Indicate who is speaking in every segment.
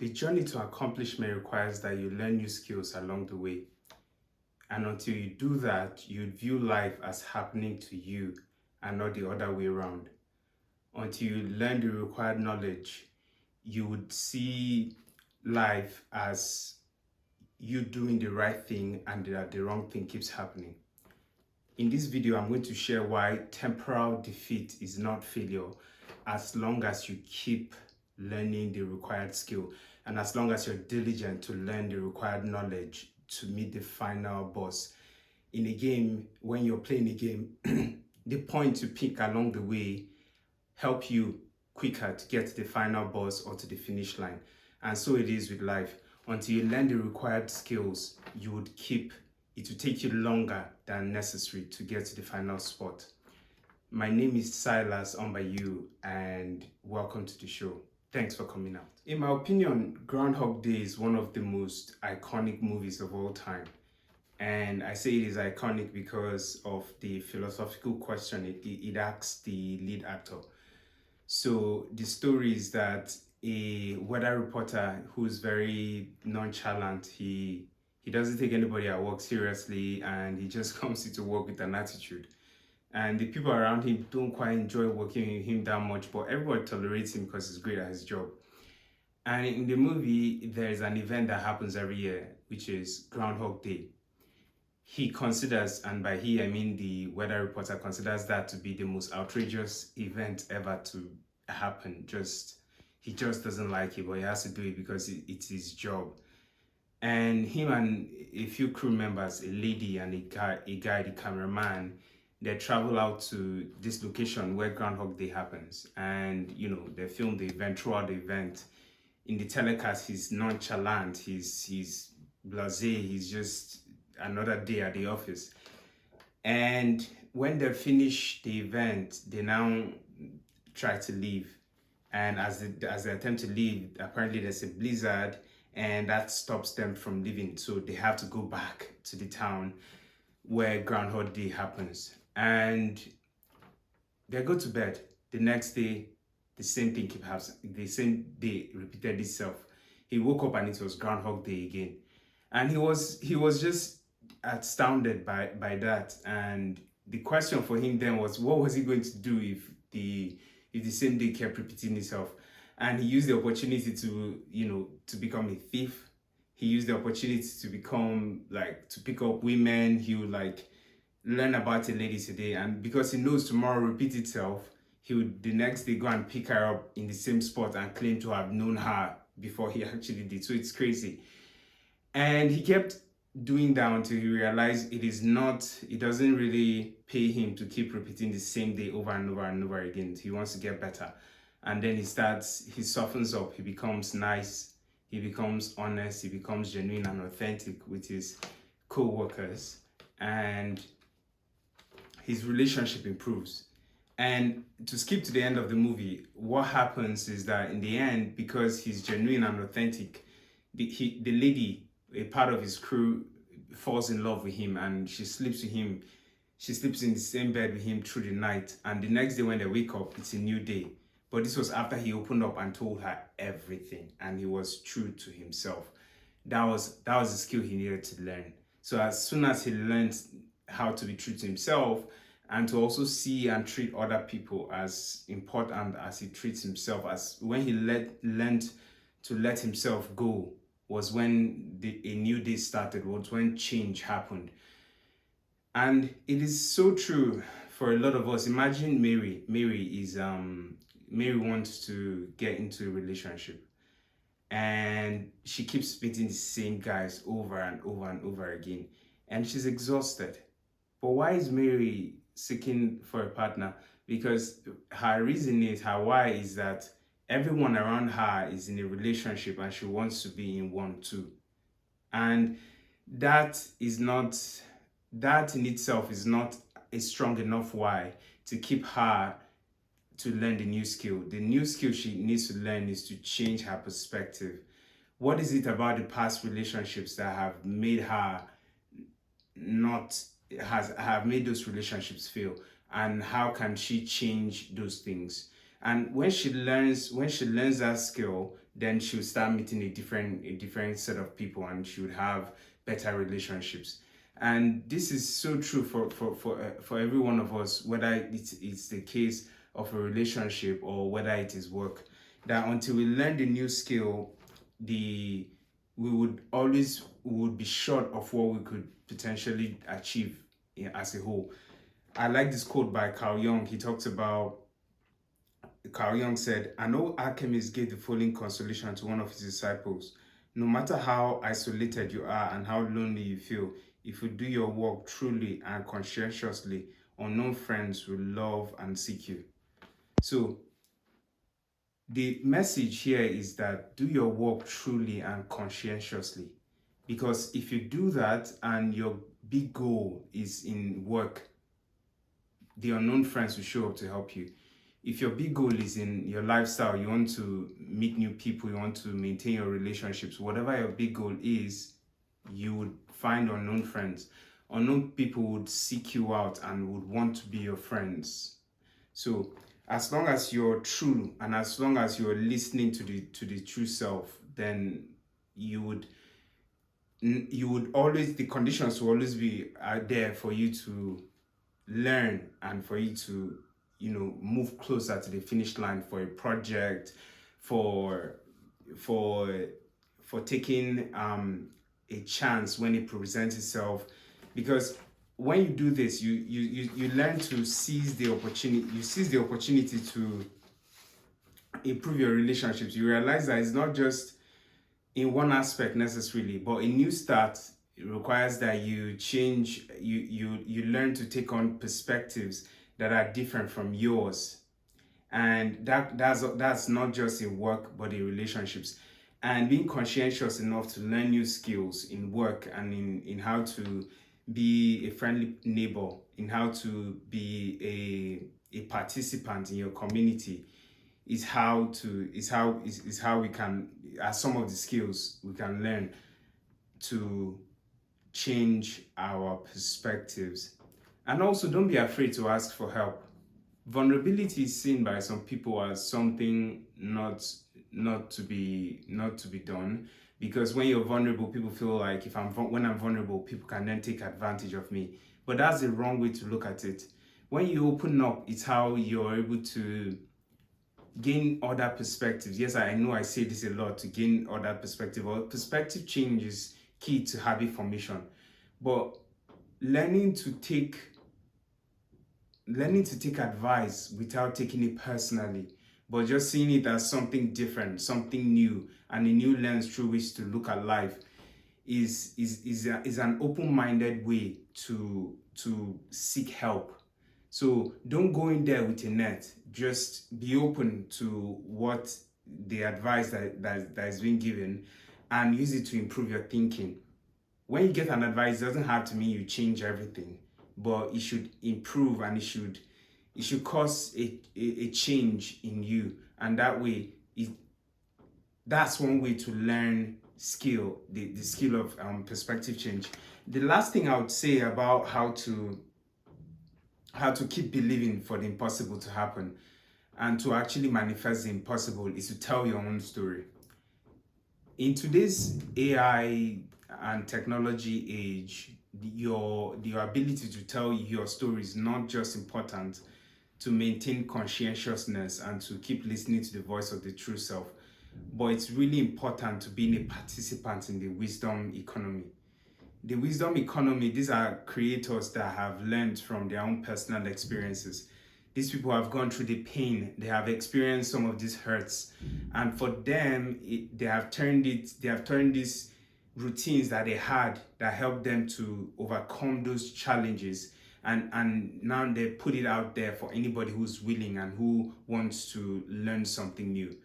Speaker 1: The journey to accomplishment requires that you learn new skills along the way. And until you do that, you view life as happening to you and not the other way around. Until you learn the required knowledge, you would see life as you doing the right thing and that the wrong thing keeps happening. In this video, I'm going to share why temporal defeat is not failure as long as you keep learning the required skill and as long as you're diligent to learn the required knowledge to meet the final boss. In a game, when you're playing a game, the point you pick along the way help you quicker to get to the final boss or to the finish line. And so it is with life. Until you learn the required skills, it will take you longer than necessary to get to the final spot. My name is Silas Ombayu and welcome to the show. Thanks for coming out. In my opinion, Groundhog Day is one of the most iconic movies of all time. And I say it is iconic because of the philosophical question it asks the lead actor. So the story is that a weather reporter who's very nonchalant, he doesn't take anybody at work seriously and he just comes into work with an attitude. And the people around him don't quite enjoy working with him that much, but everybody tolerates him because he's great at his job. And in the movie, there's an event that happens every year, which is Groundhog Day. He considers, and by he I mean the weather reporter, considers that to be the most outrageous event ever to happen. He just doesn't like it, but he has to do it because it's his job. And him and a few crew members, a lady and a guy, the cameraman, they travel out to this location where Groundhog Day happens. And, they film the event. Throughout the event, in the telecast, he's nonchalant, he's blasé, he's just another day at the office. And when they finish the event, they now try to leave. And as they attempt to leave, apparently there's a blizzard and that stops them from leaving. So they have to go back to the town where Groundhog Day happens. And they go to bed. The next day, the same thing keep happening. The same day repeated itself. He woke up and it was Groundhog Day again. And he was just astounded by that. And the question for him then was, what was he going to do if the same day kept repeating itself? And he used the opportunity to become a thief. He used the opportunity to become to pick up women. He would learn about a lady today, and because he knows tomorrow will repeat itself, he would the next day go and pick her up in the same spot and claim to have known her before he actually did. So it's crazy. And he kept doing that until he realized it doesn't really pay him to keep repeating the same day over and over and over again. He wants to get better. And then he softens up, he becomes nice, he becomes honest, he becomes genuine and authentic with his co-workers, and his relationship improves. And to skip to the end of the movie, what happens is that in the end, because he's genuine and authentic, the lady, a part of his crew, falls in love with him and she sleeps with him. She sleeps in the same bed with him through the night. And the next day when they wake up, it's a new day. But this was after he opened up and told her everything and he was true to himself. That was the skill he needed to learn. So as soon as he learned how to be true to himself and to also see and treat other people as important as he treats himself, as when he learned to let himself go, was when a new day started, was when change happened. And it is so true for a lot of us. Imagine Mary. Mary wants to get into a relationship and she keeps meeting the same guys over and over and over again. And she's exhausted. But why is Mary seeking for a partner? Because her why is that everyone around her is in a relationship and she wants to be in one too. And that in itself is not a strong enough why to keep her to learn the new skill. The new skill she needs to learn is to change her perspective. What is it about the past relationships that have made her have made those relationships fail? And how can she change those things? And when she learns that skill, then she'll start meeting a different set of people, and she would have better relationships. And this is so true for every one of us, whether it's the case of a relationship or whether it is work. That until we learn the new skill, the we would be short of what we could potentially achieve as a whole. I like this quote by Carl Jung. Carl Jung said, an old alchemist gave the following consolation to one of his disciples: no matter how isolated you are and how lonely you feel, if you do your work truly and conscientiously, unknown friends will love and seek you. So the message here is that do your work truly and conscientiously. Because if you do that and your big goal is in work, the unknown friends will show up to help you. If your big goal is in your lifestyle, you want to meet new people, you want to maintain your relationships, whatever your big goal is, you would find unknown friends. Unknown people would seek you out and would want to be your friends. So as long as you're true and as long as you're listening to the true self, then you would always, the conditions will always be out there for you to learn and for you to move closer to the finish line for a project, for for taking a chance when it presents itself. Because when you do this, you learn to seize the opportunity. You seize the opportunity to improve your relationships. You realize that it's not just in one aspect necessarily, but a new start requires that you change. You learn to take on perspectives that are different from yours, and that's not just in work but in relationships. And being conscientious enough to learn new skills in work and in how to be a friendly neighbor, in how to be a participant in your community, is how we can, as some of the skills we can learn to change our perspectives. And also, don't be afraid to ask for help. Vulnerability is seen by some people as something not to be done, because when you're vulnerable, people feel like when I'm vulnerable, people can then take advantage of me. But that's the wrong way to look at it. When you open up, it's how you're able to gain other perspectives. Yes, I know I say this a lot, to gain other perspective, or perspective change is key to habit formation. But learning to take advice without taking it personally, but just seeing it as something different, something new, and a new lens through which to look at life is an open-minded way to seek help. So don't go in there with a net. Just be open to what the advice that is being given, and use it to improve your thinking. When you get an advice, it doesn't have to mean you change everything, but it should improve, and it should cause a change in you. And that way, that's one way to learn the skill of perspective change. The last thing I would say about how to keep believing for the impossible to happen and to actually manifest the impossible is to tell your own story. In today's AI and technology age, your ability to tell your story is not just important to maintain conscientiousness and to keep listening to the voice of the true self, but it's really important to being a participant in the wisdom economy. The wisdom economy, these are creators that have learned from their own personal experiences. These people have gone through the pain, they have experienced some of these hurts, and for them, they have turned these routines that they had that helped them to overcome those challenges, and now they put it out there for anybody who's willing and who wants to learn something new.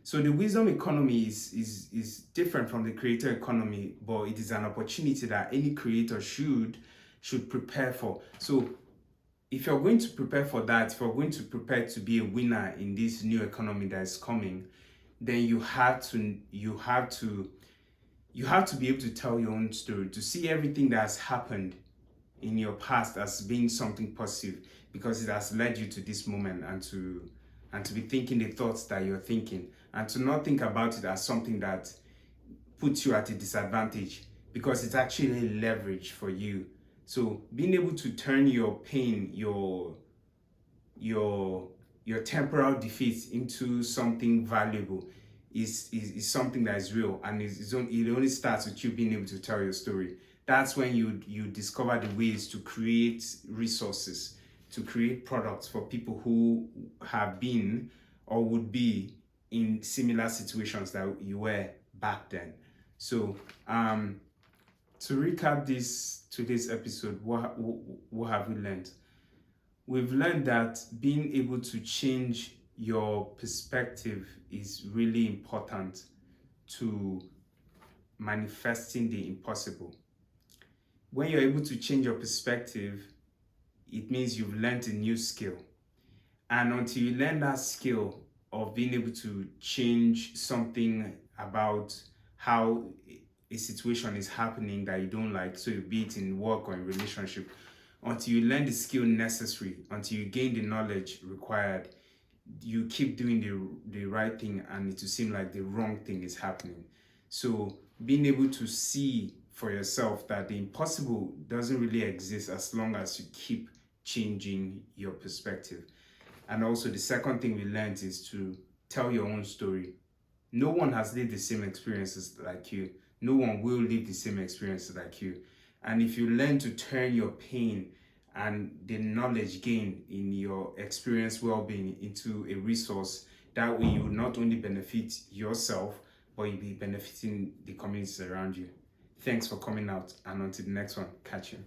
Speaker 1: So the wisdom economy is different from the creator economy, but it is an opportunity that any creator should prepare for. So if you're going to prepare for that, if you're going to prepare to be a winner in this new economy that is coming, then you have to be able to tell your own story, to see everything that has happened in your past as being something positive, because it has led you to this moment, and to and to be thinking the thoughts that you're thinking, and to not think about it as something that puts you at a disadvantage, because it's actually leverage for you. So being able to turn your pain, your temporal defeat into something valuable is something that is real, and it only starts with you being able to tell your story. That's when you discover the ways to create resources, to create products for people who have been or would be in similar situations that you were back then. So to recap this today's episode, what have we learned? We've learned that being able to change your perspective is really important to manifesting the impossible. When you're able to change your perspective, it means you've learned a new skill. And until you learn that skill of being able to change something about how a situation is happening that you don't like, so be it in work or in relationship, until you learn the skill necessary, until you gain the knowledge required, you keep doing the right thing and it will seem like the wrong thing is happening. So being able to see for yourself that the impossible doesn't really exist as long as you keep changing your perspective. And also the second thing we learned is to tell your own story. No one has lived the same experiences like you. No one will live the same experiences like you. And if you learn to turn your pain and the knowledge gained in your experience well-being into a resource, that way you will not only benefit yourself, but you'll be benefiting the communities around you. Thanks for coming out, and until the next one, catch you.